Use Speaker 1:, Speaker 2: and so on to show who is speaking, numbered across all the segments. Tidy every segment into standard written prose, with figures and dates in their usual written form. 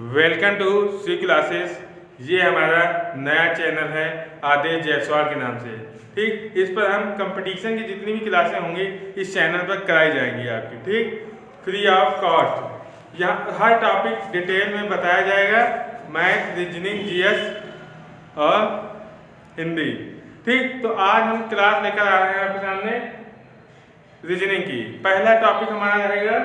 Speaker 1: Welcome to C classes. ये हमारा नया चैनल है आदेश जायसवाल के नाम से। ठीक, इस पर हम कंपटीशन की जितनी भी क्लासें होंगी इस चैनल पर कराई जाएंगी आपकी, ठीक, फ्री ऑफ कॉस्ट। यहाँ हर टॉपिक डिटेल में बताया जाएगा, मैथ, रीजनिंग, जीएस और हिंदी। ठीक, तो आज हम क्लास लेकर आ रहे हैं आपके सामने रीजनिंग की। पहला टॉपिक हमारा रहेगा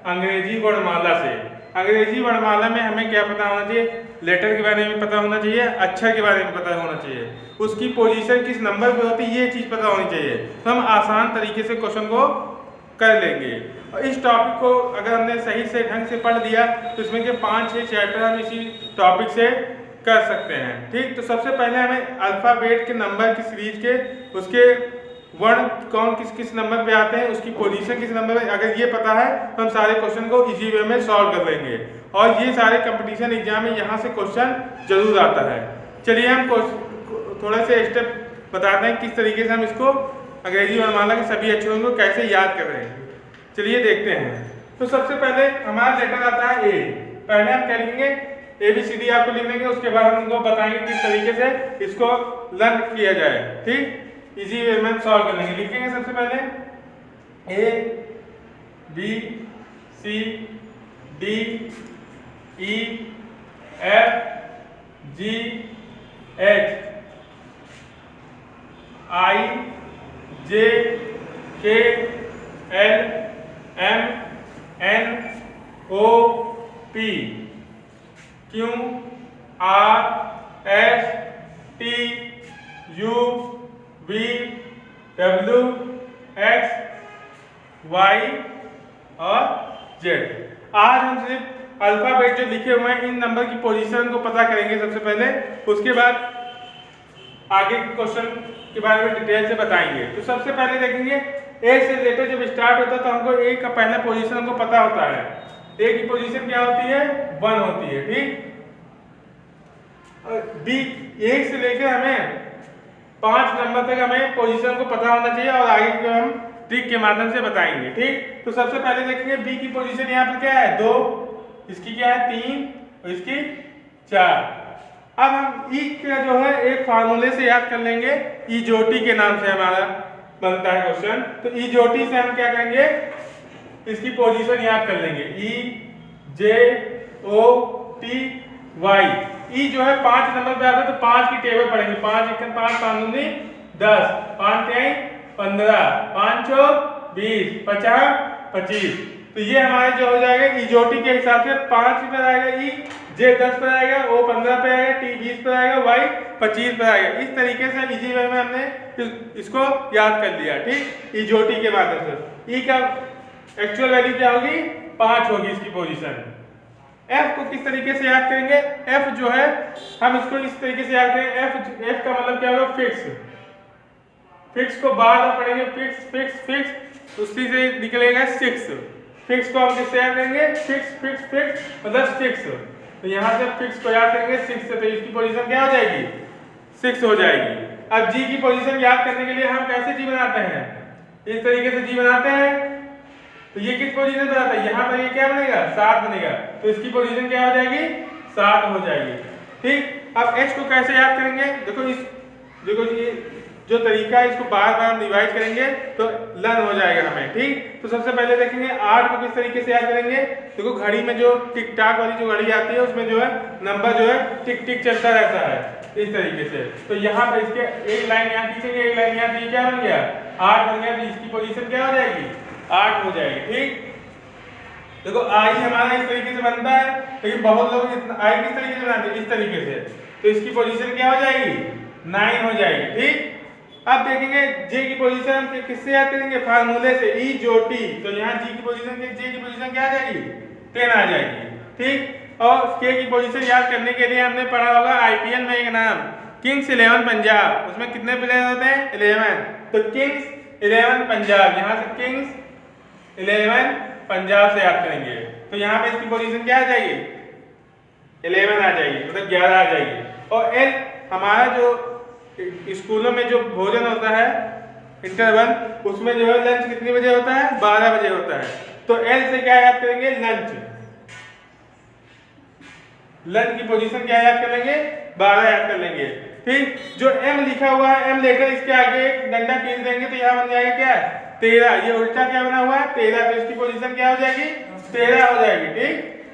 Speaker 1: अंग्रेजी वर्णमाला से। अंग्रेजी वर्णमाला में हमें क्या पता होना चाहिए? लेटर के बारे में पता होना चाहिए, अक्षर के बारे में पता होना चाहिए, उसकी पोजीशन किस नंबर पे होती है ये चीज़ पता होनी चाहिए। तो हम आसान तरीके से क्वेश्चन को कर लेंगे। और इस टॉपिक को अगर हमने सही से ढंग से पढ़ लिया तो इसमें के 5-6 चैप्टर हम इसी टॉपिक से कर सकते हैं। ठीक, तो सबसे पहले हमें अल्फ़ाबेट के नंबर की सीरीज के उसके वर्ण कौन किस किस नंबर पे आते हैं, उसकी पोजीशन किस नंबर पे, अगर ये पता है तो हम सारे क्वेश्चन को इजी वे में सॉल्व कर लेंगे। और ये सारे कंपटीशन एग्जाम में यहाँ से क्वेश्चन जरूर आता है। चलिए हम थोड़े से स्टेप बताते हैं किस तरीके से हम इसको अंग्रेजी वर्णमाला के सभी अक्षरों को कैसे याद कर रहे हैं। चलिए देखते हैं। तो सबसे पहले हमारा लेटर आता है ए। पहले हम क्या लिखेंगे? ABCD आपको लिख देंगे, उसके बाद हम उनको बताएंगे किस तरीके से इसको लर्न किया जाए। ठीक, इजी वे में सॉल्व कर लेंगे। लिखेंगे सबसे पहले A B C D E F G H I J K L M N O P Q R S T U V W X Y और Z। आज हम सिर्फ अल्फ़ाबेट जो लिखे हुए हैं इन नंबर की पोजीशन को पता करेंगे सबसे पहले, उसके बाद आगे के क्वेश्चन के बारे में डिटेल से बताएंगे। तो सबसे पहले देखेंगे ए से लेटर जब स्टार्ट होता है तो हमको ए का पहला पोजीशन हमको पता होता है। ए की पोजीशन क्या होती है? 1 होती है। ठीक, बी 1 से लेकर हमें 5 नंबर तक हमें पोजीशन को पता होना चाहिए और आगे को हम ट्रिक के माध्यम से बताएंगे। ठीक, तो सबसे पहले देखेंगे बी की पोजीशन यहाँ पर क्या है? 2, इसकी क्या है? 3 और इसकी 4। अब हम ई का जो है एक फार्मूले से याद कर लेंगे, ई जोटी के नाम से हमारा बनता है क्वेश्चन। तो ई जोटी से हम क्या करेंगे? इसकी पोजीशन याद कर लेंगे, ई जे ओ टी वाई। ई जो है 5 नंबर पे आता है तो 5 की टेबल पढ़ेंगे। 5 1 5 5 दूनी 10, 5 3 15, 5 4 20, 50 25। तो ये हमारे जो हो जाएगा इजोटी के हिसाब से 5 पर आएगा ई, जे 10 पर आएगा, ओ 15 पे आएगा, टी 20 पर आएगा, वाई 25 पर आएगा। इस तरीके से इजी वे में हमने इसको याद कर लिया। ठीक, इजोटी के माध्यम से। ई का एक्चुअल वैल्यू क्या होगी? 5 होगी इसकी पोजीशन। एफ को किस तरीके से याद करेंगे? एफ जो है हम इसको इस तरीके से याद करेंगे, एफ का मतलब क्या होगा? फिक्स। फिक्स को बार बार पढ़ेंगे, फिक्स फिक्स फिक्स, उसी से निकलेगा 6। फिक्स को हम किससे याद करेंगे? फिक्स फिक्स फिक्स मतलब 6। तो यहाँ से फिक्स को याद करेंगे 6 से, तो इसकी पोजीशन क्या हो जाएगी? 6 हो जाएगी। अब जी की पोजीशन याद करने के लिए हम कैसे जी बनाते हैं? इस तरीके से जी बनाते हैं। तो ये किस पोजीशन पे आता है? यहाँ पर ये क्या बनेगा? 7 बनेगा। तो इसकी पोजीशन क्या हो जाएगी? 7 हो जाएगी। ठीक, अब एच को कैसे याद करेंगे? देखो ये जो तरीका है इसको बार बार हम रिवाइज करेंगे तो लर्न हो जाएगा हमें। ठीक, तो सबसे पहले देखेंगे 8 को किस तरीके से याद करेंगे। देखो घड़ी में जो टिक टाक वाली जो घड़ी आती है उसमें जो है नंबर जो है टिक टिक चलता रहता है इस तरीके से। तो यहाँ पे इसके एक लाइन यहाँ खींचेंगे, एक लाइन यहाँ, क्या बन गया? 8 बन गया। तो इसकी पोजीशन क्या हो जाएगी? 8 हो जाएगी। ठीक, देखो आई हमारा इस तरीके से बनता है, लेकिन बहुत लोग आई किस तरीके से बनाते हैं? इस तरीके से। तो इसकी पोजीशन क्या हो जाएगी? 9 हो जाएगी। ठीक, अब देखेंगे जे की पोजीशन हम किससे याद करेंगे? फार्मूले से, ई जो टी। तो यहाँ जी की पोजीशन जे की पोजीशन क्या आ जाएगी? 10 आ जाएगी। ठीक, और के की पोजीशन याद करने के लिए हमने पढ़ा होगा IPL में एक नाम किंग्स 11 पंजाब। उसमें कितने प्लेयर होते हैं? 11। तो किंग्स 11 पंजाब, यहाँ से किंग्स 11 पंजाब से याद करेंगे। तो यहाँ पे इसकी पोजीशन क्या आ जाएगी? 11 आ जाएगी, मतलब 11 आ जाएगी। और एल हमारा जो स्कूलों में जो भोजन होता है इंटरवल, उसमें जो है लंच कितने बजे होता है? 12 बजे होता है। तो एल से क्या याद करेंगे? लंच। लन की पोजीशन क्या याद कर लेंगे, 12 याद कर लेंगे। ठीक, जो m लिखा हुआ है m लेकर इसके आगे एक डंडा खींच देंगे तो यहाँ बन जाएगा क्या, 13। ये उल्टा क्या बना हुआ है 13, तो इसकी पोजीशन क्या हो जाएगी, 13 हो जाएगी। ठीक,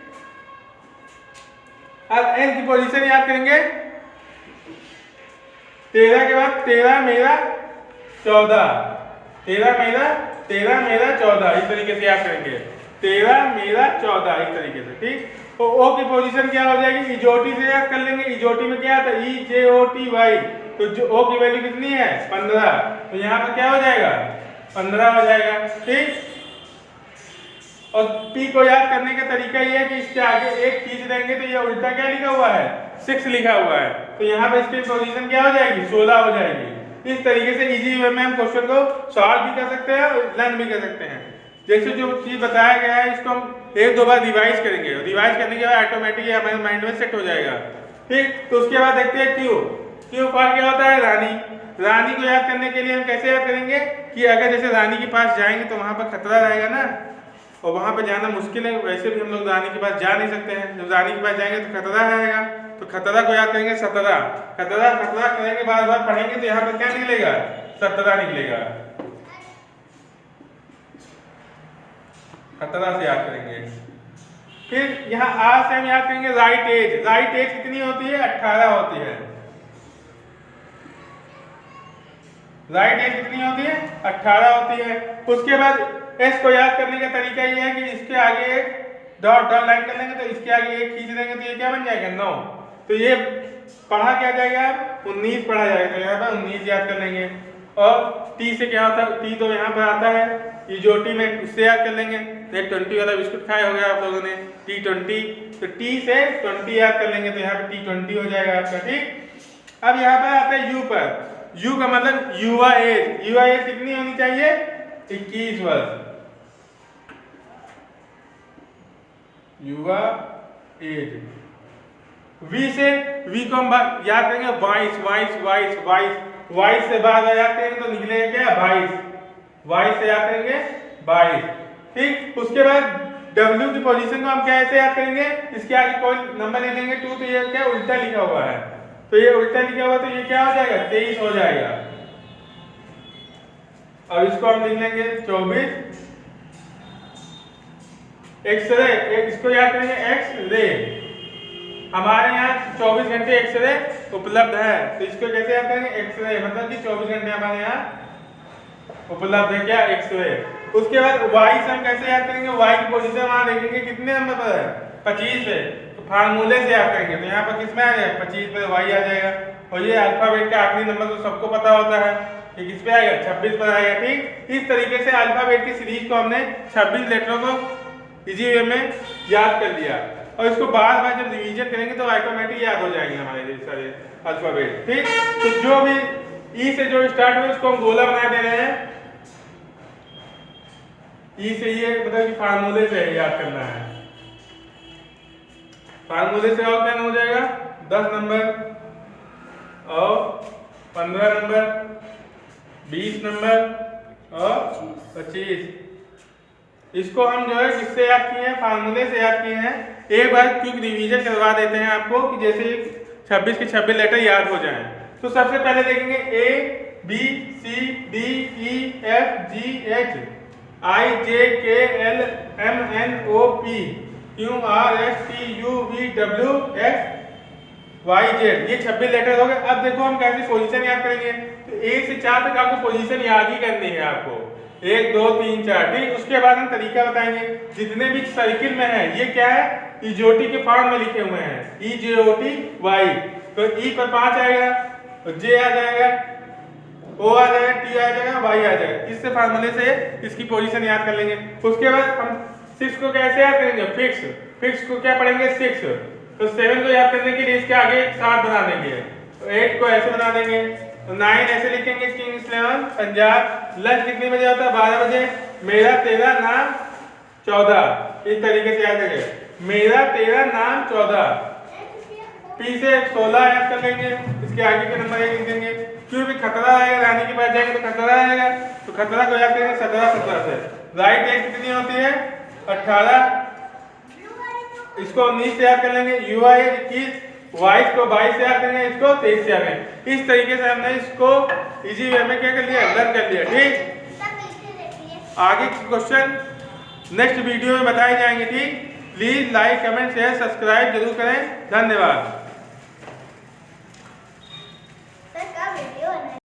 Speaker 1: अब n की पोजीशन याद करेंगे, 13 के बाद 13 मेरा 14, 13 मेरा 14, इस तरीके से याद करेंगे, 13 मेरा 14 इस तरीके से। ठीक, तो ओ की पोजीशन क्या हो जाएगी, इजोटी से याद कर लेंगे। इजोटी में क्या आता है, EJOTY, तो जो ओ की वैल्यू कितनी है 15, तो यहाँ पर क्या हो जाएगा 15 हो जाएगा। ठीक, और P को याद करने का तरीका ये है कि इसके आगे एक खींच देंगे तो ये उल्टा क्या लिखा हुआ है 6 लिखा हुआ है, तो यहाँ पर इसकी पोजीशन क्या हो जाएगी 16 हो जाएगी। इस तरीके से इजी वे में हम क्वेश्चन को सॉल्व भी कर सकते हैं और लर्न भी कर सकते हैं। जैसे जो चीज बताया गया है इसको हम एक दो बार रिवाइज करेंगे, रिवाइज करने के बाद ऑटोमेटिकली हमारे माइंड में सेट हो जाएगा। ठीक, तो उसके बाद देखते हैं क्यू फॉर क्या होता है, रानी को याद करने के लिए हम कैसे याद करेंगे कि अगर जैसे रानी के पास जाएंगे तो वहां पर खतरा रहेगा ना, और वहां पर जाना मुश्किल है, वैसे भी हम लोग रानी के पास जा नहीं सकते हैं, जब रानी के पास जाएंगे तो खतरा रहेगा, तो खतरा को याद करेंगे 17, खतरा करेंगे, बार बार पढ़ेंगे तो यहाँ पर क्या निकलेगा 17 निकलेगा, खतरा से याद करेंगे। फिर यहाँ आर से हम याद करेंगे राइट एज कितनी होती है 18 होती है, राइट एज कितनी होती है 18 होती है। उसके बाद एस को याद करने का तरीका ये है कि इसके आगे एक डॉट लाइन कर लेंगे तो इसके आगे एक खींच देंगे तो ये क्या बन जाएगा 9, तो ये पढ़ा क्या जाएगा 19 पढ़ा जाएगा, तो यहाँ पर 19 याद कर लेंगे। और टी से क्या होता है, टी तो यहाँ पर आता है इजोटी में, उससे याद कर लेंगे, 20 वाला बिस्कुट खाए हो गया आप लोगों ने, T20, तो टी से 20 याद कर लेंगे तो यहाँ पे T20 हो जाएगा आपका। ठीक, अब यहाँ पर आता है यू पर, यू का मतलब युवा एज कितनी होनी चाहिए 21 वर्ष, युवा एज। वी को हम याद करेंगे 22 से बाद याद करेंगे तो निकलेगा क्या 22 से याद करेंगे 22। ठीक, उसके बाद W की पोजीशन को हम कैसे याद करेंगे, इसके आगे कोई नंबर ले लेंगे 2, तो ये क्या उल्टा लिखा हुआ है, तो ये उल्टा लिखा हुआ तो ये क्या हो जाएगा 23 हो जाएगा। अब इसको हम लिख लेंगे 24, एक्सरे, इसको याद करेंगे एक्स-रे, हमारे यहाँ 24 घंटे एक्सरे उपलब्ध है, तो इसको कैसे याद करेंगे एक्सरे, मतलब कि 24 घंटे हमारे यहाँ उपलब्ध है क्या एक्सरे। उसके बाद वाई से हम कैसे याद करेंगे, वाई की पोजीशन वहां देखेंगे कितने नंबर पर है 25 पे, तो फार्मूले से याद करेंगे, तो यहाँ पर किसमें आ जाएगा 25 पे वाई आ जाएगा। और ये अल्फाबेट का आखिरी नंबर तो सबको पता होता है, ये किस पे आएगा 26 पर आएगा। ठीक, इस तरीके से अल्फाबेट की सीरीज को हमने 26 लेटरों को इजी वे में याद कर लिया, और इसको बार बार जब रिवीजन करेंगे तो ऑटोमेटिक याद हो जाएंगे हमारे सारे अल्फाबेट। ठीक, तो जो भी ई से जो स्टार्ट हुए उसको हम गोला बना दे रहे हैं, ई से ये मतलब कि फार्मूले से याद करना है, फार्मूले से और क्या हो जाएगा 10 नंबर और 15 नंबर 20 नंबर और 25। इसको हम जो है किससे याद किए हैं, फार्मूले से याद किए हैं। एक बार क्विक रिवीजन करवा देते हैं आपको कि जैसे 26 के 26 लेटर याद हो जाएं। तो सबसे पहले देखेंगे ABCDEFGH IJKLMNOP QRSTUVWXYZ, ये 26 लेटर हो गए। अब देखो हम कैसे पोजीशन याद करेंगे, तो 1 से 4 तक आपको पोजीशन याद ही करनी है आपको, 1 2 3 4। ठीक, उसके बाद हम तरीका बताएंगे। जितने भी सर्किल में है ये क्या है इजोटी के फॉर्म में लिखे हुए हैं, EJOTY, तो E पर 5 आएगा, तो J आ जाएगा, O आ जाएगा, T आ जाएगा, Y आ जाएगा। इससे फार्मूले से इसकी पोजीशन याद कर लेंगे। उसके बाद हम 6 को कैसे याद करेंगे, फिक्स को क्या पढ़ेंगे 6, तो 7 को याद करने के लिए इसके आगे 7 बना देंगे, तो 8 को ऐसे बना देंगे, तो 9 ऐसे लिखेंगे किंग्स 11 पंजाब। लंच कितने बजे होता है 12 बजे। मेरा तेरा नाम 14, इस तरीके से याद करेंगे, मेरा तेरा नाम 14। पी से 16 याद कर लेंगे, इसके आगे के नंबर 1 लिख देंगे। क्यों भी खतरा आएगा, रानी के पास जाएंगे तो खतरा आएगा, तो खतरा को याद करेंगे 17 से। राइट एज कितनी होती है 18, इसको 19 तैयार कर लेंगे, युवा एज 21, 22 को 22 तैयार करेंगे, इसको 23 तैयार करेंगे। इस तरीके से हमने इसको इजी वे में क्या कर लिया, लर्न कर लिया। ठीक, आगे क्वेश्चन नेक्स्ट वीडियो में बताए जाएंगे। ठीक, please like comment share subscribe जरूर करें। धन्यवाद।